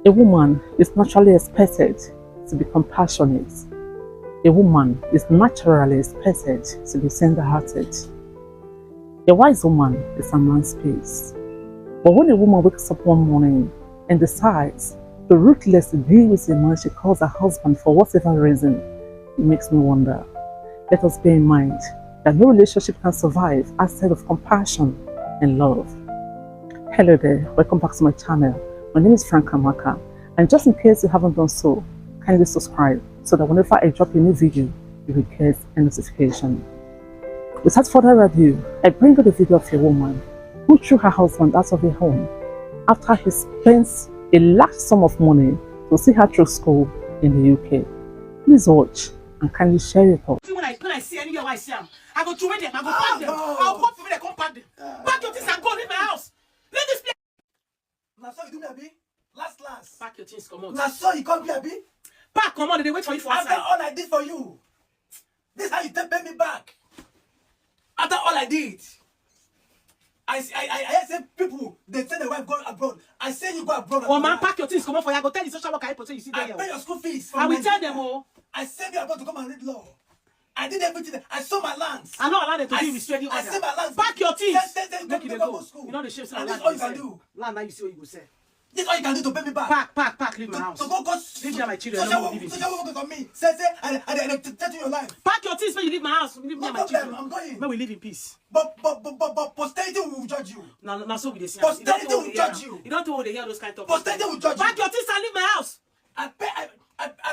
A woman is naturally expected to be compassionate. A woman is naturally expected to be tender-hearted. A wise woman is a man's peace. But when a woman wakes up one morning and decides to ruthlessly deal with the man she calls her husband for whatever reason, it makes me wonder. Let us bear in mind that no relationship can survive outside of compassion and love. Hello there, welcome back to my channel. My name is Frank Amaka, and just in case you haven't done so, kindly subscribe so that whenever I drop a new video, you will get a notification. Without further ado, I bring you the video of a woman who threw her husband out of her home after he spent a large sum of money to see her through school in the UK. Please watch and kindly share your thoughts. When I see any of my Sam, I go to them, I go pack them. I'll come for me, they come pack them. Pack your things and go leave my house. Leave this place. Now so you do me abi? Last. Pack your things, come on. Now so you come here abi? Pack, come on, they wait for you for After outside. all I did for you, this how you pay me back. After all I did, I say people they say the wife go abroad. I say you go abroad. Oh man, pack your things, come on for you. I go tell the social worker I put you see there. I pay your school fees. I will tell them all. I send you abroad to come and read law. I did everything. I sold my lands. I not allow them to do restraining order. I sell my lands. Pack your things. Make you go. You know the shapes of and land. this all you can do. Land now you see what you go say. This all you can do to pay me back. Pack, leave my house. To go leave me and my children. Social workers on me. Say, I take your life. Pack your things when you leave my house. Leave me and my children. I'm going. When we live in peace. But posterity will judge you. Now so we dey see. Posterity will judge you. You don't know what they hear those kind of. Posterity will judge you. Pack your things and leave my house. I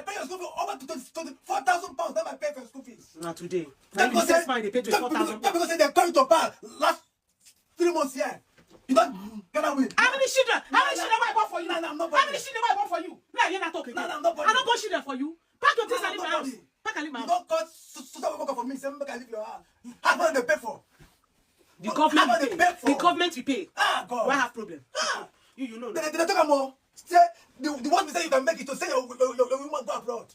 pay your school fees over to £4,000. Then I pay for your school fees. Not today. Now you say fine, they pay 24,000. Because they're coming to bar last 3 months here. You don't get away. How many children? How many children I bought for you? No, I'm not. How many children I bought for you? No, you're not talking. No, I'm not. I don't buy children for you. Pack your things and leave my house. Pack and leave my You house. don't call social worker for me. Say make I leave your house. How much they pay for? The government How will much they pay. pay for? The government will pay. God. Do I have problem? You know. They talk more. Say the one say you can make it to say your woman go abroad.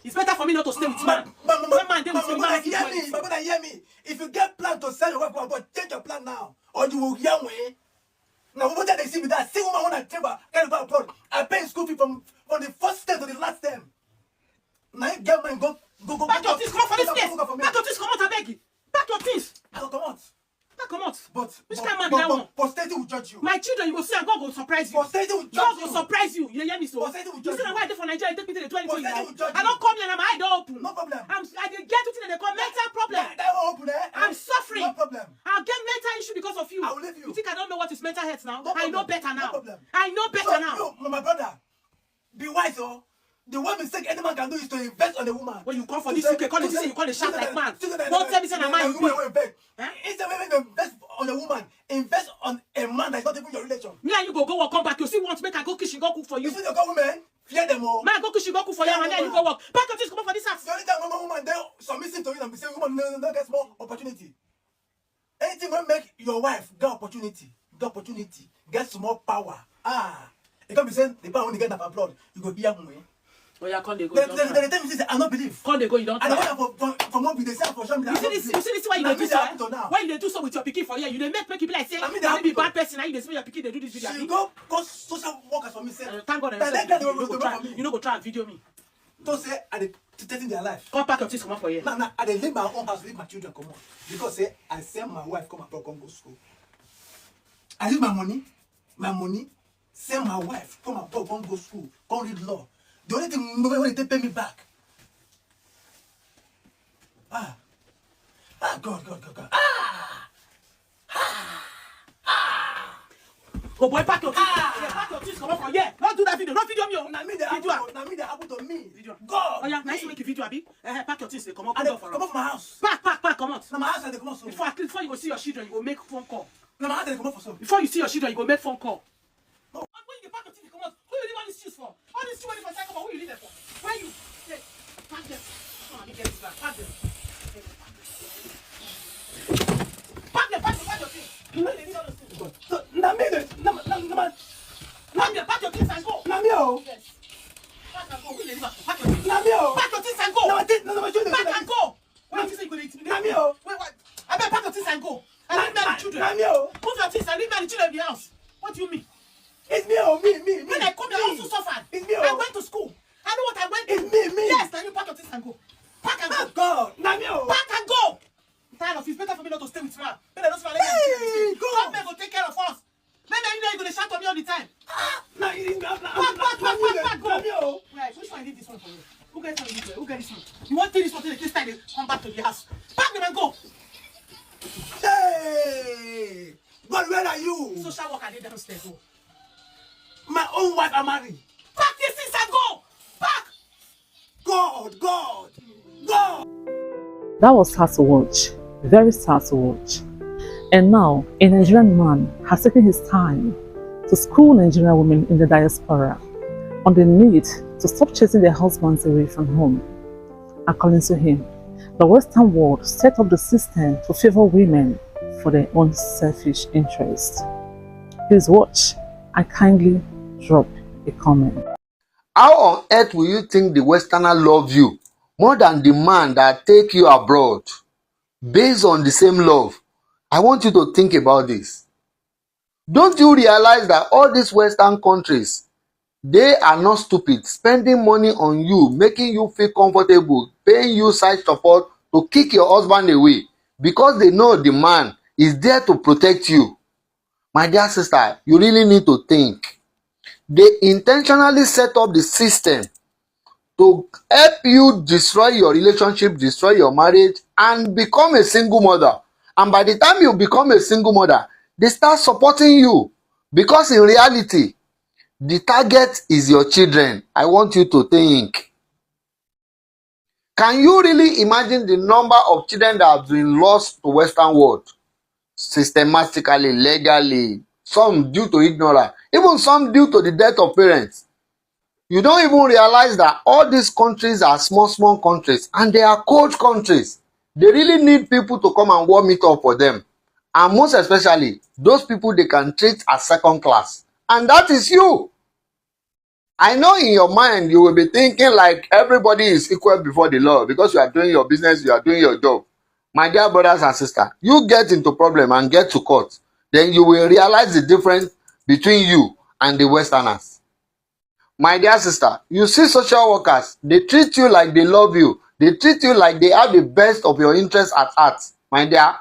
It's better for me not to stay with man. Man, they will say man. Hear me. My brother, hear me. If you get plan to sell your wife go abroad, change your plan now, or you will hear me. Now, what they see with that same woman on a table can go abroad. I pay school fee from the first term to the last term. Now you get mine, go. Pack your things, come out for this place. Pack your things, come out, I beg you. Pack your things. I will come out. Come out. But which kind of man that one? Posterity will judge you. My children, you will see, and God will surprise you. Posterity will judge God you. will surprise you. You hear me so? Posterity will judge you. See you. why I did for Nigeria, take me to the 2020. I don't come here and my eye don't open. No problem. I get to they call mental problem. That will open there. I'm suffering. No problem. I'll get mental issue because of you. I will leave you. You think I don't know what is mental health now? No I know better now. No problem. I know better now. You, my brother, be wise, oh. The one mistake any man can do is to invest on a woman. When you come for this UK, call it say you call it shout like man. Don't tell me say I'm man. Instead of invest on a woman, invest on a man that's not even your relation. Me and you go work, come back. You see, want to make I go kitchen, go cook for you. You see the women, fear them all. Man, go kitchen, go cook for you, and then you go work. Pack your things, come for this house. The only time one woman they submissive to you and be saying, woman, no, get more opportunity. Anything will make your wife get opportunity, get some more power. You can't be saying the power when you get up abroad, you go hear me. Oh yeah, can't they go? The time you say, I don't believe. Can't they go? You don't. I don't for what they say for sure. You see this why you do so? Why you do so with your pikin for here? You dey make people like say you be bad person. Now you dey say your pikin dey do this video. You go social workers for me say. Thank God. You no go try and video me. Don't say I dey taking their life. Come pack your things, come out for here. Nah, I dey leave my own house, leave my children come on. Because say I send my wife come abroad, come go school. I leave my money, send my wife come abroad, come go school, come read law. The only thing when they pay me back. God. Go boy, pack your things. Pack your things, come out from here. Don't do that video. Don't video me. Now me they happen to me. Video. God. Oh yeah, nice to make a video, Abi. Pack your things, they come out. Come out from my house. Pack, come out. Now my house they come out so. Before you go see your children, you go make phone call. Now my house they come out for so. Before you see your children, you go make phone call. No. When you pack your things, come out. Who you leave all these shoes for? All these shoes when you for come out, who you leave them for? Where you? Pack them. Come on, let me get this back. Pack them. Pack your things. You know they need all those things. Now me Pack your things and go. Now me oh. Yes. Pack and go. Who you leave them for? Pack your things. Now me oh. Pack your things and go. Pack and go. What you say you go to intimidate? Now me oh. Wait, what? I better pack your things and go. And leave me and the children. Now me oh. Move your things and leave me and the children in the house. What do you mean? It's me oh, me. When I come here, I also Now you Pack. Right, which one did this one for you? Who get this one? Who get this one? You want to take this one till the time they come back to the house? Pack them and go. Hey! God, where are you? Social worker did downstairs. Go. My own wife are married. Pack these things and go. Pack. God. That was sad to watch, very sad to watch. And now, a Nigerian man has taken his time to school Nigerian women in the diaspora on the need to stop chasing their husbands away from home. According to him, the Western world set up the system to favor women for their own selfish interest. Please watch and kindly drop a comment. How on earth will you think the Westerner love you more than the man that take you abroad based on the same love? I want you to think about this. Don't you realize that all these Western countries, they are not stupid, spending money on you, making you feel comfortable, paying you side support to kick your husband away because they know the man is there to protect you. My dear sister, you really need to think. They intentionally set up the system to help you destroy your relationship, destroy your marriage, and become a single mother. And by the time you become a single mother, they start supporting you. Because in reality, the target is your children. I want you to think. Can you really imagine the number of children that have been lost to Western world? Systematically, legally, some due to ignorance, even some due to the death of parents. You don't even realize that all these countries are small countries and they are cold countries. They really need people to come and warm it up for them. And most especially, those people they can treat as second class. And that is you. I know in your mind you will be thinking like everybody is equal before the law because you are doing your business, you are doing your job. My dear brothers and sisters, you get into problem and get to court, then you will realize the difference between you and the Westerners. My dear sister, you see social workers, they treat you like they love you. They treat you like they have the best of your interests at heart. My dear,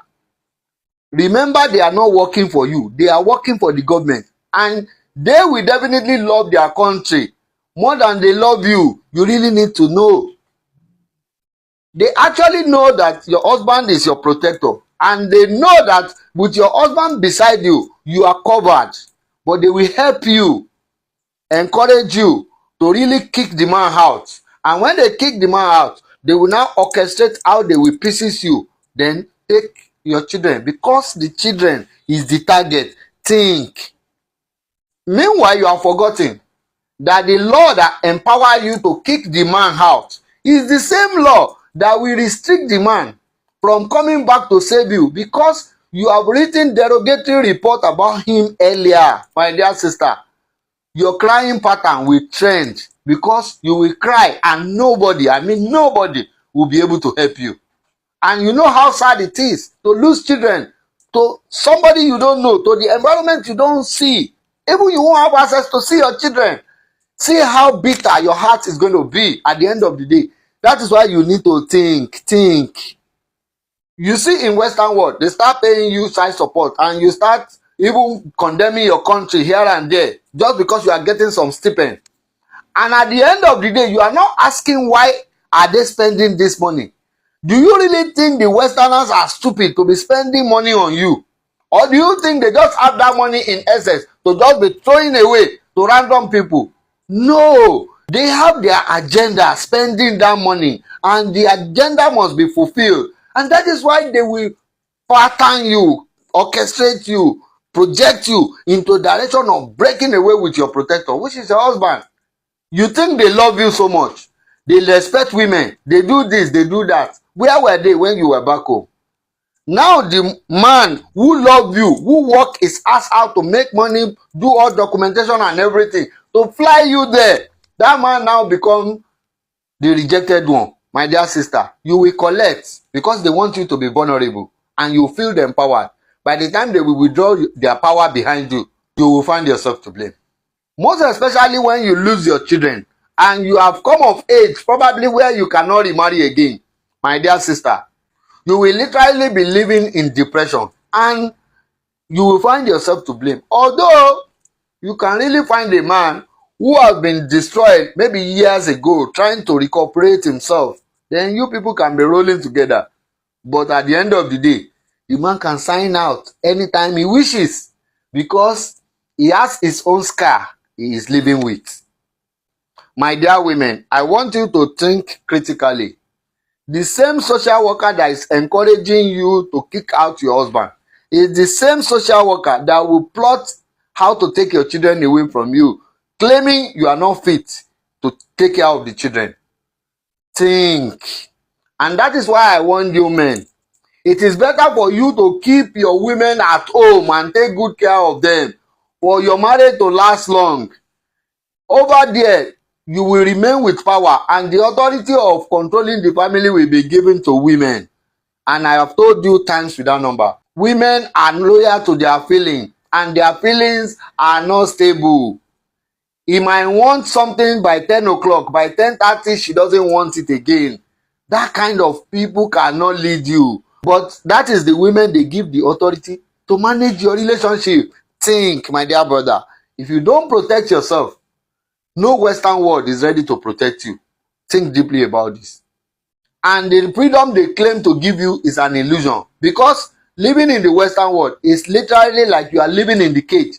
remember they are not working for you. They are working for the government. And they will definitely love their country more than they love you. You really need to know. They actually know that your husband is your protector. And they know that with your husband beside you, you are covered. But they will help you, encourage you to really kick the man out. And when they kick the man out, they will now orchestrate how they will pieces you. Then take your children. Because the children is the target. Think. Meanwhile, you are forgetting that the law that empower you to kick the man out is the same law that will restrict the man from coming back to save you because you have written derogatory report about him earlier, my dear sister. Your crying pattern will trend because you will cry and nobody, I mean nobody, will be able to help you. And you know how sad it is to lose children to somebody you don't know, to the environment you don't see. Even you won't have access to see your children. See how bitter your heart is going to be at the end of the day. That is why you need to think. You see, in Western world, they start paying you child support and you start even condemning your country here and there just because you are getting some stipend. And at the end of the day, you are not asking why are they spending this money. Do you really think the Westerners are stupid to be spending money on you? Or do you think they just have that money in excess to just be throwing away to random people? No, they have their agenda spending that money and the agenda must be fulfilled. And that is why they will pattern you, orchestrate you, project you into a direction of breaking away with your protector, which is your husband. You think they love you so much. They respect women. They do this, they do that. Where were they when you were back home? Now the man who loved you, who worked his ass out to make money, do all documentation and everything, to fly you there, that man now become the rejected one. My dear sister, you will collect because they want you to be vulnerable and you feel empowered. By the time they will withdraw their power behind you, you will find yourself to blame. Most especially when you lose your children and you have come of age, probably where you cannot remarry again. My dear sister, you will literally be living in depression and you will find yourself to blame. Although You can really find a man who has been destroyed maybe years ago trying to recuperate himself. Then you people can be rolling together. But at the end of the day, the man can sign out anytime he wishes because he has his own scar he is living with. My dear women, I want you to think critically. The same social worker that is encouraging you to kick out your husband is the same social worker that will plot how to take your children away from you, claiming you are not fit to take care of the children. Think. And that is why I warn you men. It is better for you to keep your women at home and take good care of them for your marriage to last long. Over there, you will remain with power and the authority of controlling the family will be given to women. And I have told you times without number, women are loyal to their feelings and their feelings are not stable. He might want something by 10 o'clock, by 10:30 she doesn't want it again. That kind of people cannot lead you. But that is the women they give the authority to manage your relationship. Think, my dear brother, if you don't protect yourself, no Western world is ready to protect you. Think deeply about this. And the freedom they claim to give you is an illusion because living in the Western world is literally like you are living in the cage